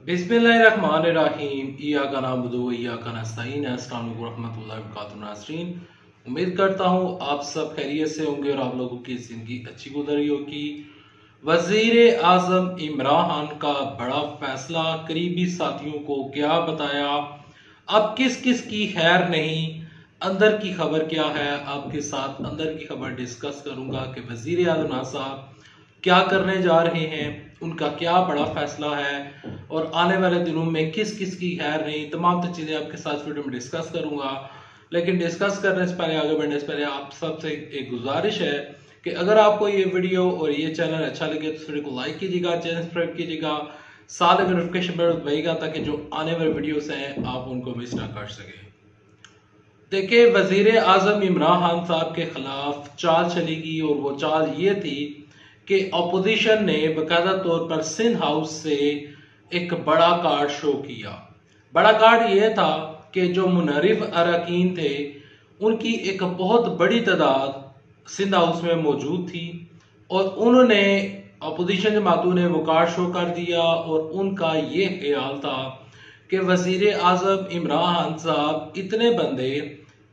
बिस्मिल्लाहिर्रहमानिर्रहीम इय्याका नअबुदु व इय्याका नस्तईन। अस्सलाम वालेकुम रहमतुल्लाहि व बरकातुहू। नाज़रीन, उम्मीद करता हूँ आप सब खैरियत से होंगे और आप लोगों की जिंदगी अच्छी गुजर रही होगी। वजीर आजम इमरान खान का बड़ा फैसला, करीबी साथियों को क्या बताया, अब किस किस की खैर नहीं, अंदर की खबर क्या है, आपके साथ अंदर की खबर डिस्कस करूंगा कि वजीर आजम साहब क्या करने जा रहे हैं, उनका क्या बड़ा फैसला है और आने वाले दिनों में किस किस की खैर नहीं, तमाम तो चीज़ें आपके साथ वीडियो में डिस्कस करूंगा। लेकिन डिस्कस करने से पहले, आगे बढ़ने से पहले आप सबसे एक गुजारिश है कि अगर आपको ये वीडियो और ये चैनल अच्छा लगे तो वीडियो को लाइक कीजिएगा, चैनल सब्सक्राइब कीजिएगा, साथ में नोटिफिकेशन बेल दबाइएगा ताकि जो आने वाले वीडियोस हैं आप उनको मिस ना कर सके। देखिए, वजीर आजम इमरान खान साहब के खिलाफ चाल चलेगी और वो चाल ये थी कि अपोजिशन ने बाकायदा तौर पर सिंध हाउस से एक बड़ा कार्ड शो किया। बड़ा कार्ड ये था कि जो मुनरिफ अरकान थे उनकी एक बहुत बड़ी तादाद सिंध हाउस में मौजूद थी और उन्होंने अपोजिशन जमातों ने वो कार्ड शो कर दिया और उनका ये ख्याल था कि वजीर आजम इमरान खान साहब इतने बंदे,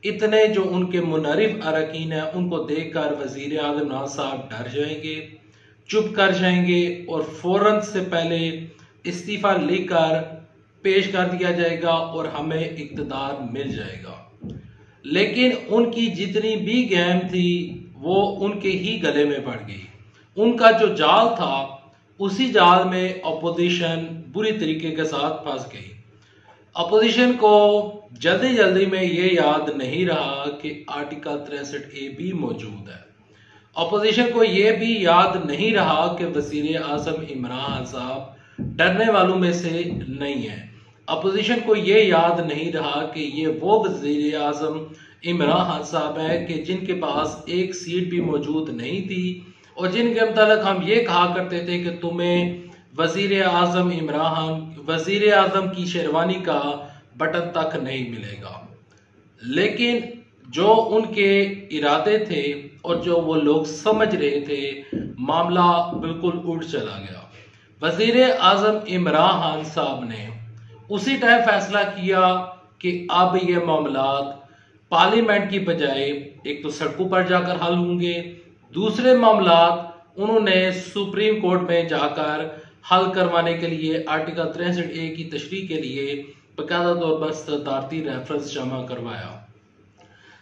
इतने जो उनके मुनरिफ अरकान हैं उनको देखकर वजीर आजम इमरान साहब डर जाएंगे, चुप कर जाएंगे और फौरन से पहले इस्तीफा लेकर पेश कर दिया जाएगा और हमें इक़्तिदार मिल जाएगा। लेकिन उनकी जितनी भी गेम थी वो उनके ही गले में पड़ गई। उनका जो जाल था उसी जाल में अपोजिशन बुरी तरीके के साथ फंस गई। अपोजिशन को जल्दी जल्दी में ये याद नहीं रहा कि आर्टिकल 63A भी मौजूद है। अपोजिशन को यह भी याद नहीं रहा कि वजीर आजम इमरान साहब डरने वालों में से नहीं है। अपोजिशन को यह याद नहीं रहा कि ये वो वजीर आजम इमरान खान साहब है कि जिनके पास एक सीट भी मौजूद नहीं थी और जिनके मुतालिक हम ये कहा करते थे कि तुम्हें वजीर आजम इमरान खान, वजीर आजम की शेरवानी का बटन तक नहीं मिलेगा। लेकिन जो उनके इरादे थे और जो वो लोग समझ रहे थे, मामला बिल्कुल उल्ट चला गया। वजीर आजम इमरान खान साहब ने उसी टाइम फैसला किया कि अब ये मामलात पार्लियामेंट की बजाय एक तो सड़कों पर जाकर हल होंगे, दूसरे मामलात उन्होंने सुप्रीम कोर्ट में जाकर हल करवाने के लिए आर्टिकल 63A की तशरीह के लिए बाकायदा तौर पर सदारती रेफरेंस जमा करवाया।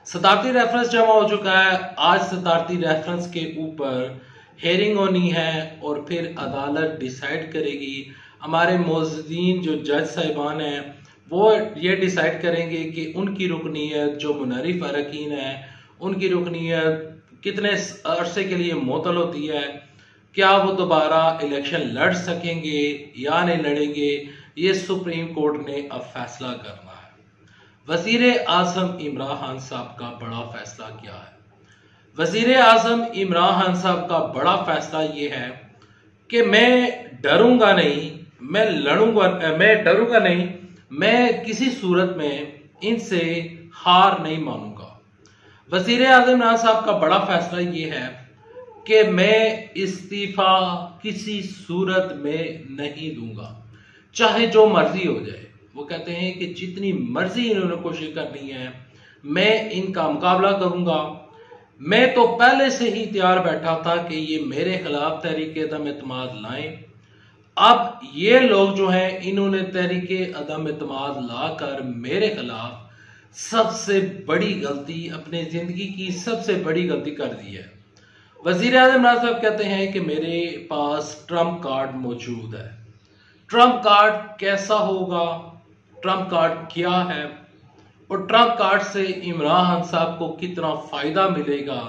सदारती रेफरेंस जमा हो चुका है। आज सदारती रेफरेंस के ऊपर हेयरिंग होनी है और फिर अदालत डिसाइड करेगी। हमारे मौजूदीन जो जज साहिबान हैं वो ये डिसाइड करेंगे कि उनकी रुकनीयत, जो मुनरिफ अरकान है उनकी रुकनीयत कितने अरसे के लिए मुअत्तल होती है, क्या वो दोबारा इलेक्शन लड़ सकेंगे या नहीं लड़ेंगे, ये सुप्रीम कोर्ट ने अब फैसला करना है। वजीर आजम इमरान खान साहब का बड़ा फैसला क्या है? वजीर आजम इमरान खान साहब का बड़ा फैसला ये है कि मैं डरूंगा नहीं, मैं लड़ूंगा, मैं डरूंगा नहीं, मैं किसी सूरत में इनसे हार नहीं मानूंगा। वजीर आजम इमरान साहब का बड़ा फैसला ये है कि मैं इस्तीफा किसी सूरत में नहीं दूंगा, चाहे जो मर्जी हो जाए। वो कहते हैं कि जितनी मर्जी इन्होंने कोशिश करनी है मैं इनका मुकाबला करूंगा। मैं तो पहले से ही तैयार बैठा था कि ये मेरे खिलाफ तहरीके अदम एतमाद लाएं। अब ये लोग जो हैं इन्होंने तहरीके अदम एतमाद लाकर मेरे खिलाफ सबसे बड़ी गलती, अपने जिंदगी की सबसे बड़ी गलती कर दी है। वजीर आजम इमरान साहब कहते हैं कि मेरे पास ट्रम्प कार्ड मौजूद है। ट्रम्प कार्ड कैसा होगा, ट्रम्प कार्ड क्या है और ट्रम्प कार्ड से इमरान खान साहब को कितना फायदा मिलेगा,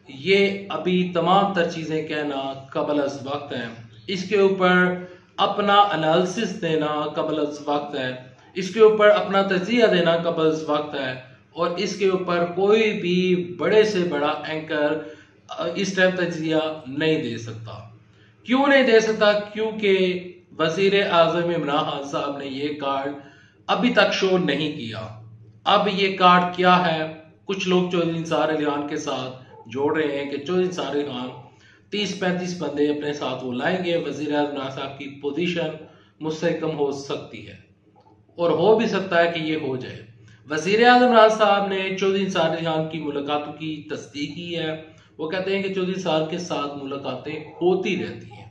ये अभी तमाम तर चीजें कहना कबल अज वक्त है। इसके ऊपर अपना एनालिसिस देना कबल अज वक्त है, इसके ऊपर अपना तजिया देना कबल अज वक्त है और इसके ऊपर कोई भी बड़े से बड़ा एंकर इस टाइम तजिया नहीं दे सकता। क्यों नहीं दे सकता? क्योंकि वजीर आजम इमरान खान साहब ने ये कार्ड अभी तक शो नहीं किया। अब ये कार्ड क्या है? कुछ लोग चौधरी निसार अली खान के साथ जोड़ रहे हैं कि चौधरी निसार अली खान 30-35 बंदे अपने साथ वो लाएंगे, वजीर आजम साहब की पोजीशन मुस्तहकम हो सकती है और हो भी सकता है कि ये हो जाए। वजीर आजम इमरान साहब ने चौधरी निसार अली खान की मुलाकातों की तस्दीक की है। वो कहते हैं कि चौधरी साहब के साथ मुलाकातें होती रहती हैं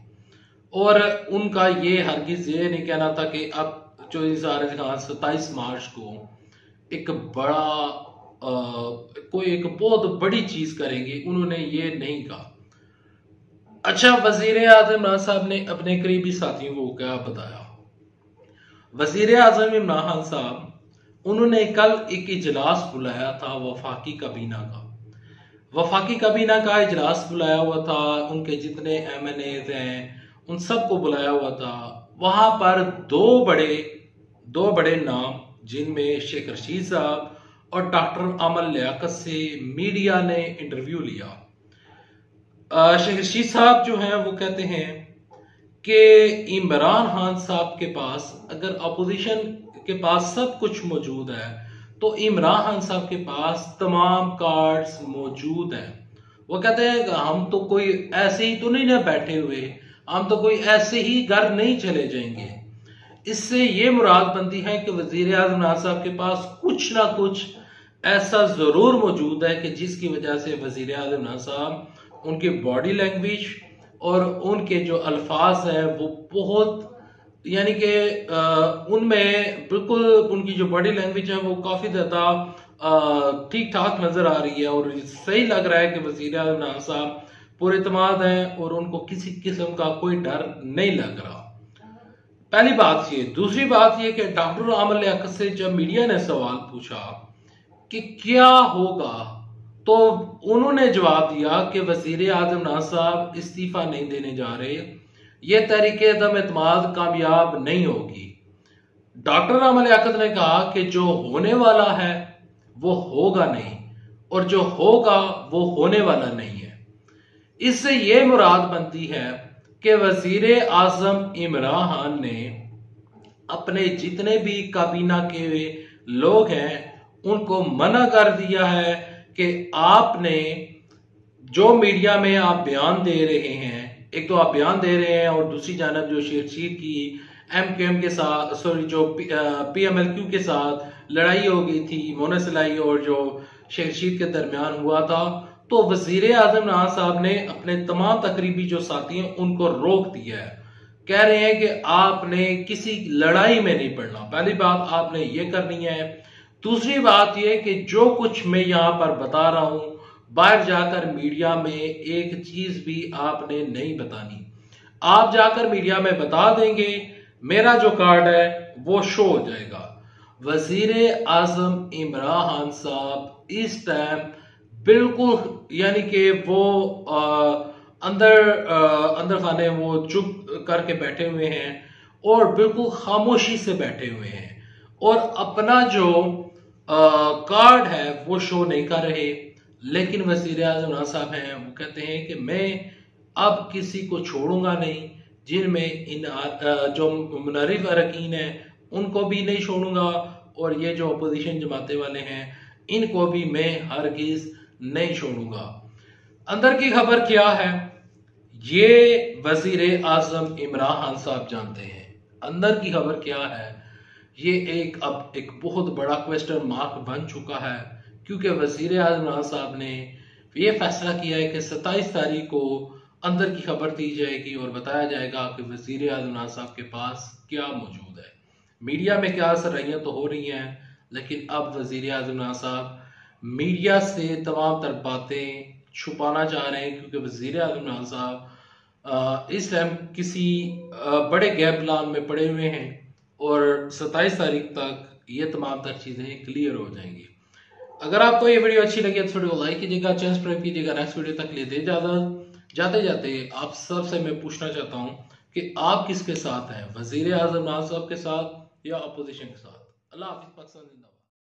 और उनका ये हरगिज ये नहीं कहना था कि अब चौधरी निसार अली खान 27 मार्च को एक बड़ा कोई एक बहुत बड़ी चीज करेंगे, उन्होंने ये नहीं कहा। अच्छा, वजीर आजम इमरान साहब ने अपने करीबी साथियों को क्या बताया? वजीर आजम इमरान खान साहब उन्होंने कल एक इजलास बुलाया था वफाकी काबीना का। वफाकी काबीना का इजलास बुलाया हुआ था, उनके जितने MNAs हैं उन सबको बुलाया हुआ था। वहां पर दो बड़े नाम, जिनमें शेख रशीद साहब और डॉक्टर अमल लियाकत से मीडिया ने इंटरव्यू लिया। शेख रशीद साहब जो हैं वो कहते हैं कि इमरान खान साहब के पास अगर अपोजिशन के पास सब कुछ मौजूद है तो इमरान खान साहब के पास तमाम कार्ड्स मौजूद हैं। वो कहते हैं हम तो कोई ऐसे ही तो नहीं ना बैठे हुए, हम तो कोई ऐसे ही घर नहीं चले जाएंगे। इससे ये मुराद बनती है कि वजीर आज़म इमरान साहब के पास कुछ ना कुछ ऐसा जरूर मौजूद है कि जिसकी वजह से वजीर आज़म इमरान साहब उनकी बॉडी लैंग्वेज और उनके जो अल्फाज हैं वो बहुत, यानी कि उनमें बिल्कुल उनकी जो बॉडी लैंग्वेज है वो काफी ज्यादा ठीक ठाक नजर आ रही है और सही लग रहा है कि वजीर आज़म इमरान साहब पूरे इत्मीनान हैं और उनको किसी किस्म का कोई डर नहीं लग रहा। पहली बात ये। दूसरी बात ये कि डॉक्टर अमल लियाकत से जब मीडिया ने सवाल पूछा कि क्या होगा, तो उन्होंने जवाब दिया कि वजीर आज़म इमरान साहब इस्तीफा नहीं देने जा रहे, ये तरीके दम एतमाद कामयाब नहीं होगी। डॉक्टर अमल लियाकत ने कहा कि जो होने वाला है वो होगा नहीं और जो होगा वो होने वाला नहीं है। इससे ये मुराद बनती है कि वजीर आजम इमरान खान ने अपने जितने भी काबीना के लोग हैं उनको मना कर दिया है कि आपने जो मीडिया में आप बयान दे रहे हैं, एक तो आप बयान दे रहे हैं और दूसरी जानब जो शेख रशीद की MQM के साथ जो PMLQ के साथ लड़ाई हो गई थी, मोनसलाई और जो शेख रशीद के दरमियान हुआ था, तो वजीर आजम इमरान साहब ने अपने तमाम तकरीबी जो साथी हैं उनको रोक दिया है। कह रहे हैं कि आपने किसी लड़ाई में नहीं पड़ना। पहली बात आपने ये करनी है। दूसरी बात यह कि जो कुछ मैं यहां पर बता रहा हूं बाहर जाकर मीडिया में एक चीज भी आपने नहीं बतानी। आप जाकर मीडिया में बता देंगे, मेरा जो कार्ड है वो शो हो जाएगा। वजीर आजम इमरान खान साहब इस टाइम बिल्कुल, यानी कि वो अंदर खाने वो चुप करके बैठे हुए हैं और बिल्कुल खामोशी से बैठे हुए हैं और अपना जो कार्ड है वो शो नहीं कर रहे। लेकिन वजीर आज़म इमरान साहब हैं, वो कहते हैं कि मैं अब किसी को छोड़ूंगा नहीं, जिनमें इन जो मुनरिफ अरकीन है उनको भी नहीं छोड़ूंगा और ये जो अपोजिशन जमाते वाले हैं इनको भी मैं हरगिज नहीं छोड़ूंगा। अंदर की खबर क्या है ये वजीर आजम इमरान खान साहब जानते हैं। अंदर की खबर क्या है ये अब एक बहुत बड़ा क्वेश्चन मार्क बन चुका है, क्योंकि वजीर आजम इमरान साहब ने ये फैसला किया है कि 27 तारीख को अंदर की खबर दी जाएगी और बताया जाएगा कि वजीर आजम इमरान साहब के पास क्या मौजूद है। मीडिया में क्या सरगर्मियां तो हो रही हैं, लेकिन अब वजीर आजम इमरान साहब मीडिया से तमाम तर बातें छुपाना चाह रहे हैं, क्योंकि वजीर आजम इमरान साहब इस टाइम किसी बड़े गैप प्लान में पड़े हुए हैं और 27 तारीख तक ये तमाम तर चीजें क्लियर हो जाएंगी। अगर आपको ये वीडियो अच्छी लगी तो वीडियो को लाइक कीजिएगा, चैनल सब्सक्राइब कीजिएगा। नेक्स्ट वीडियो तक ले दे जाते जाते आप सबसे मैं पूछना चाहता हूं कि आप किसके साथ हैं, वजीर आजम इमरान साहब के साथ या अपोजिशन के साथ। अल्लाह हाफिज़। पाकिस्तान जिंदाबाद।